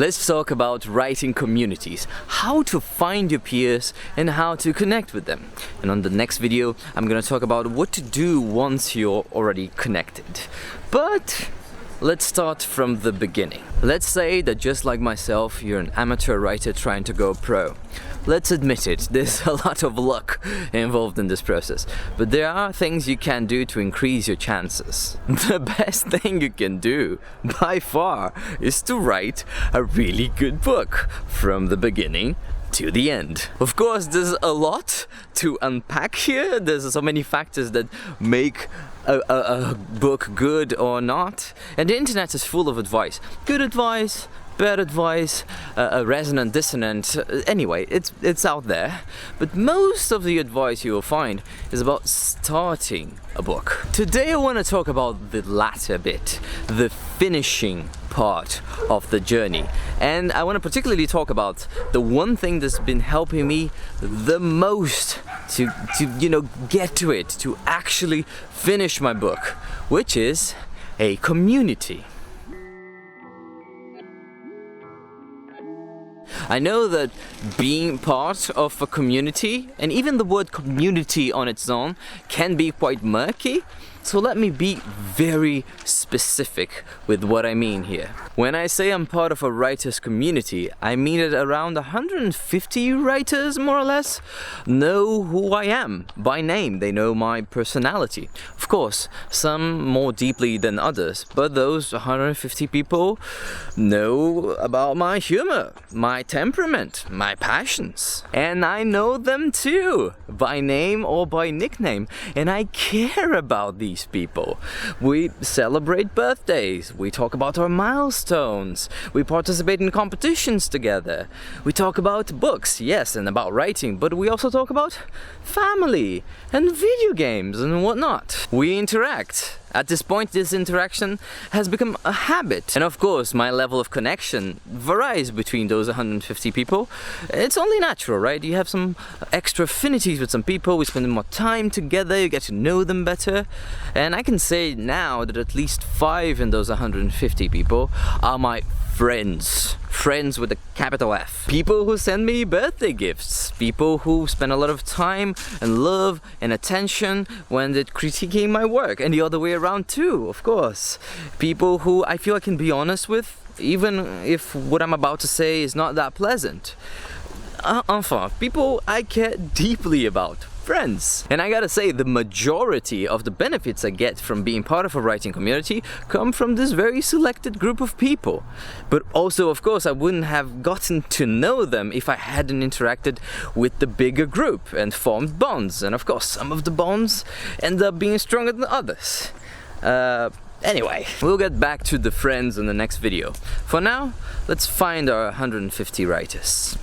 Let's talk about writing communities, how to find your peers and how to connect with them. And on the next video, I'm gonna talk about what to do once you're already connected. But let's start from the beginning. Let's say that just like myself, you're an amateur writer trying to go pro. Let's admit it, there's a lot of luck involved in this process, but there are things you can do to increase your chances. The best thing you can do, by far, is to write a really good book from the beginning to the end. Of course, there's a lot to unpack here. There's so many factors that make a book good or not, and the internet is full of advice. Good advice, bad advice, resonant, dissonant, anyway, it's out there. But most of the advice you will find is about starting a book. Today I want to talk about the latter bit, the finishing part of the journey. And I want to particularly talk about the one thing that's been helping me the most to get to it, to actually finish my book, which is a community. I know that being part of a community, and even the word community on its own, can be quite murky. So let me be very specific with what I mean here. When I say I'm part of a writers community, I mean that around 150 writers, more or less, know who I am by name. They know my personality. Of course, some more deeply than others, but those 150 people know about my humor, my temperament, my passions. And I know them too, by name or by nickname. And I care about these people. We celebrate birthdays, we talk about our milestones, we participate in competitions together, we talk about books, yes, and about writing, but we also talk about family and video games and whatnot. We interact. At this point, this interaction has become a habit. And of course, my level of connection varies between those 150 people. It's only natural, right? You have some extra affinities with some people, we spend more time together, you get to know them better. And I can say now that at least 5 in those 150 people are my friends. Friends with a capital F. People who send me birthday gifts. People who spend a lot of time and love and attention when they're critiquing my work. And the other way around too, of course. People who I feel I can be honest with, even if what I'm about to say is not that pleasant. Enfin, people I care deeply about. Friends. And I gotta say, the majority of the benefits I get from being part of a writing community come from this very selected group of people. But also, of course, I wouldn't have gotten to know them if I hadn't interacted with the bigger group and formed bonds. And of course, some of the bonds end up being stronger than others. Anyway, we'll get back to the friends in the next video. For now, let's find our 150 writers.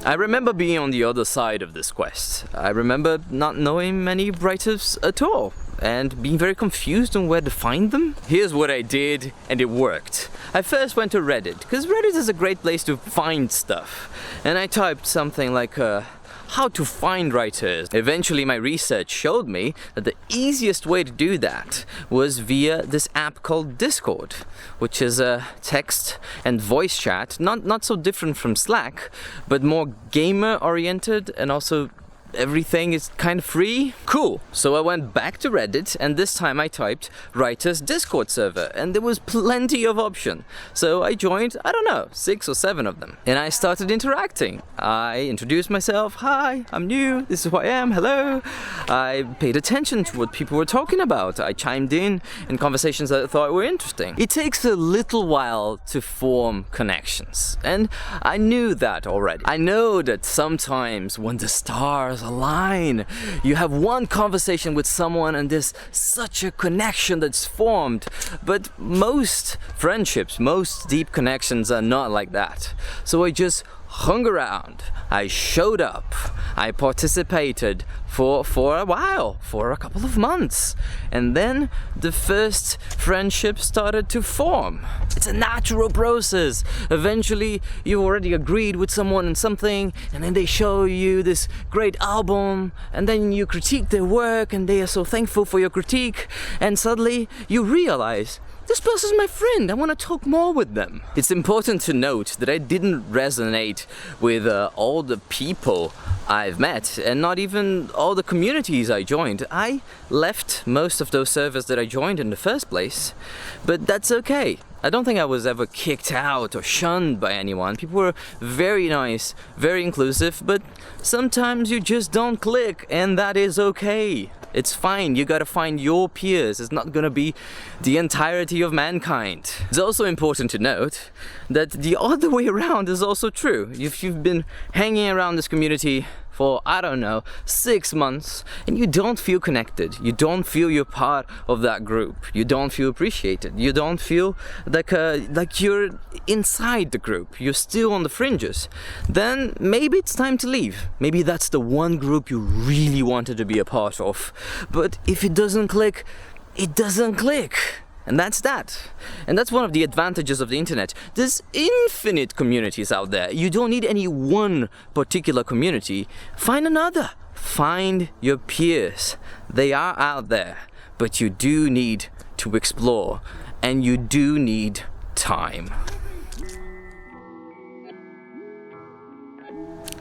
I remember being on the other side of this quest. I remember not knowing many writers at all and being very confused on where to find them. Here's what I did, and it worked. I first went to Reddit, because Reddit is a great place to find stuff. And I typed something like how to find writers. Eventually my research showed me that the easiest way to do that was via this app called Discord, which is a text and voice chat, not so different from Slack, but more gamer oriented, and also everything is kind of free. Cool. So I went back to Reddit, and this time I typed writers Discord server, and there was plenty of options. So I joined, I don't know, 6 or 7 of them. And I started interacting. I introduced myself. Hi, I'm new. This is who I am. Hello. I paid attention to what people were talking about. I chimed in conversations that I thought were interesting. It takes a little while to form connections, and I knew that already. I know that sometimes when the stars align, you have one conversation with someone and there's such a connection that's formed, but most friendships, most deep connections are not like that. So I just hung around, I showed up, I participated for a while, for a couple of months, and then the first friendship started to form. It's a natural process. Eventually you already agreed with someone on something, and then they show you this great album, and then you critique their work and they are so thankful for your critique, and suddenly you realize this person's my friend, I want to talk more with them. It's important to note that I didn't resonate with all the people I've met, and not even all the communities I joined. I left most of those servers that I joined in the first place, but that's okay. I don't think I was ever kicked out or shunned by anyone. People were very nice, very inclusive, but sometimes you just don't click, and that is okay. It's fine, you gotta find your peers. It's not gonna be the entirety of mankind. It's also important to note that the other way around is also true. If you've been hanging around this community for, I don't know, 6 months, and you don't feel connected, you don't feel you're part of that group, you don't feel appreciated, you don't feel like you're inside the group, you're still on the fringes, then maybe it's time to leave. Maybe that's the one group you really wanted to be a part of. But if it doesn't click, it doesn't click. And that's that. And that's one of the advantages of the internet. There's infinite communities out there. You don't need any one particular community. Find another. Find your peers. They are out there. But you do need to explore. And you do need time.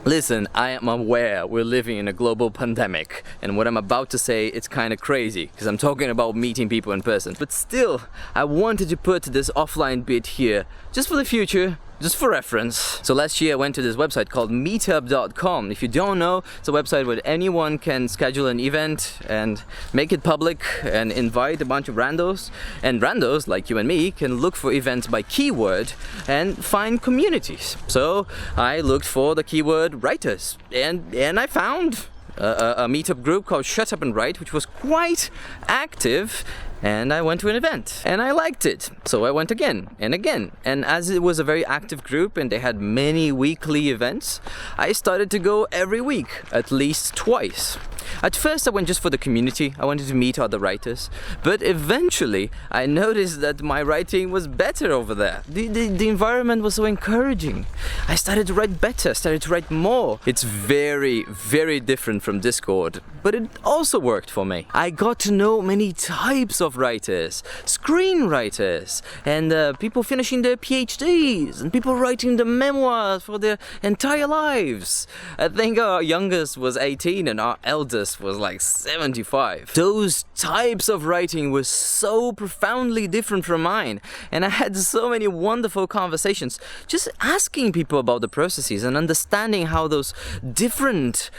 Listen, I am aware we're living in a global pandemic, and what I'm about to say, it's kind of crazy because I'm talking about meeting people in person. But still, I wanted to put this offline bit here just for the future, just for reference. So last year I went to this website called meetup.com. If you don't know, it's a website where anyone can schedule an event and make it public and invite a bunch of randos. And randos, like you and me, can look for events by keyword and find communities. So I looked for the keyword writers, and I found a meetup group called Shut Up and Write, which was quite active. And I went to an event and I liked it. So I went again and again. And as it was a very active group and they had many weekly events, I started to go every week, at least twice. At first I went just for the community. I wanted to meet other writers. But eventually I noticed that my writing was better over there. The environment was so encouraging. I started to write better, started to write more. It's very, very different from Discord, but it also worked for me. I got to know many types of writers, screenwriters, and people finishing their PhDs, and people writing the memoirs for their entire lives. I think our youngest was 18 and our eldest was like 75. Those types of writing was so profoundly different from mine, and I had so many wonderful conversations just asking people about the processes and understanding how those different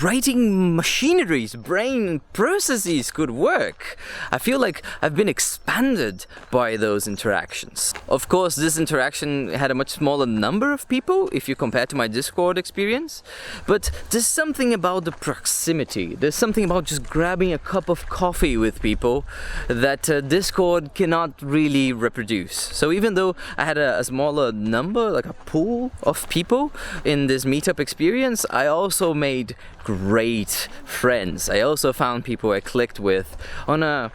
writing machineries, brain processes could work. I feel like I've been expanded by those interactions. Of course, this interaction had a much smaller number of people if you compare to my Discord experience, but there's something about the proximity. There's something about just grabbing a cup of coffee with people that Discord cannot really reproduce. So even though I had a smaller number, like a pool of people in this meetup experience, I also made great friends. I also found people I clicked with on a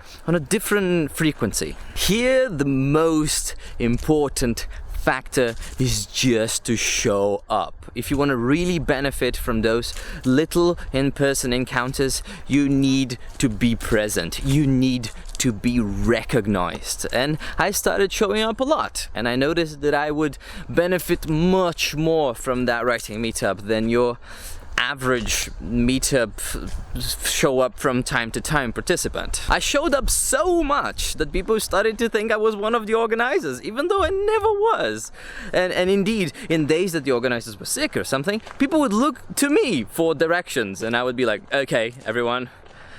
different frequency. Here, the most important factor is just to show up. If you want to really benefit from those little in-person encounters, you need to be present. You need to be recognized. And I started showing up a lot, and I noticed that I would benefit much more from that writing meetup than your average meetup show up from time to time participant. I showed up so much that people started to think I was one of the organizers, even though I never was. And indeed, in days that the organizers were sick or something, people would look to me for directions, and I would be like, okay, everyone,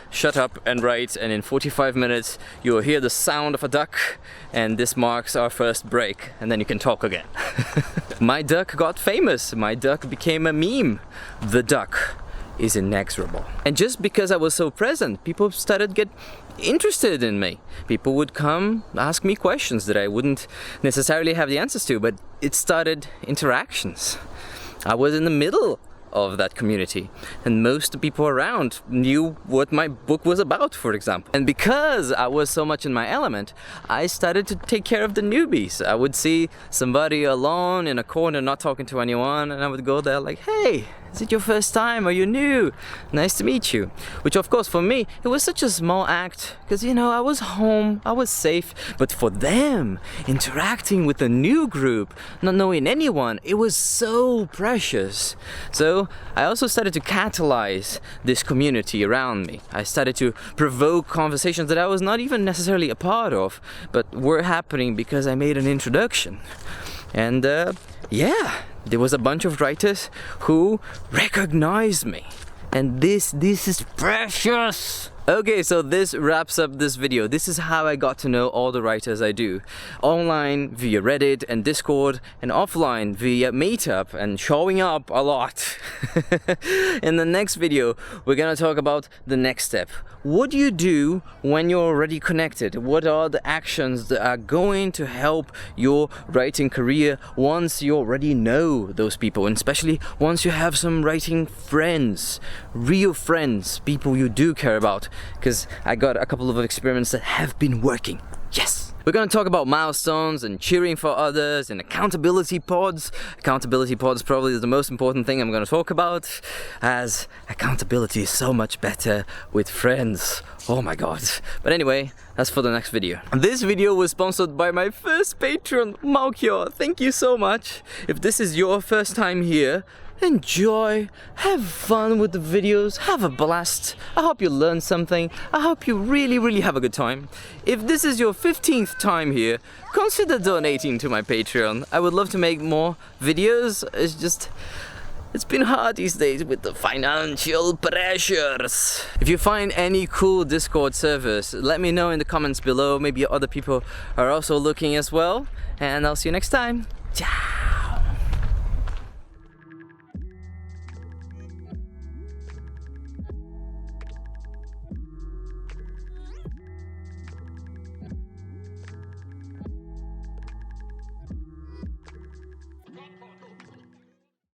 shut up and write, and in 45 minutes you will hear the sound of a duck, and this marks our first break, and then you can talk again. My duck got famous. My duck became a meme. The duck is inexorable. And just because I was so present, people started to get interested in me. People would come ask me questions that I wouldn't necessarily have the answers to, but it started interactions. I was in the middle of that community, and most people around knew what my book was about, for example. And because I was so much in my element, I started to take care of the newbies. I would see somebody alone in a corner not talking to anyone, and I would go there like, hey, Is it your first time? Are you new? Nice to meet you. Which of course for me, it was such a small act because you know, I was home, I was safe, but for them, interacting with a new group, not knowing anyone, it was so precious. So I also started to catalyze this community around me. I started to provoke conversations that I was not even necessarily a part of, but were happening because I made an introduction. And yeah, there was a bunch of writers who recognized me. And this is precious. Okay, so this wraps up this video. This is how I got to know all the writers I do. Online, via Reddit and Discord, and offline via Meetup and showing up a lot. In the next video, we're gonna talk about the next step. What do you do when you're already connected? What are the actions that are going to help your writing career once you already know those people, and especially once you have some writing friends, real friends, people you do care about? Because I got a couple of experiments that have been working. Yes! We're gonna talk about milestones and cheering for others and accountability pods. Accountability pods probably is the most important thing I'm gonna talk about, as accountability is so much better with friends. Oh my god. But anyway, that's for the next video. This video was sponsored by my first patron, Malkyo. Thank you so much. If this is your first time here, enjoy, have fun with the videos, have a blast. I hope you learned something. I hope you really have a good time. If this is your 15th time here, consider donating to my Patreon. I would love to make more videos. It's been hard these days with the financial pressures. If you find any cool Discord servers, let me know in the comments below. Maybe other people are also looking as well. And I'll see you next time. Ciao.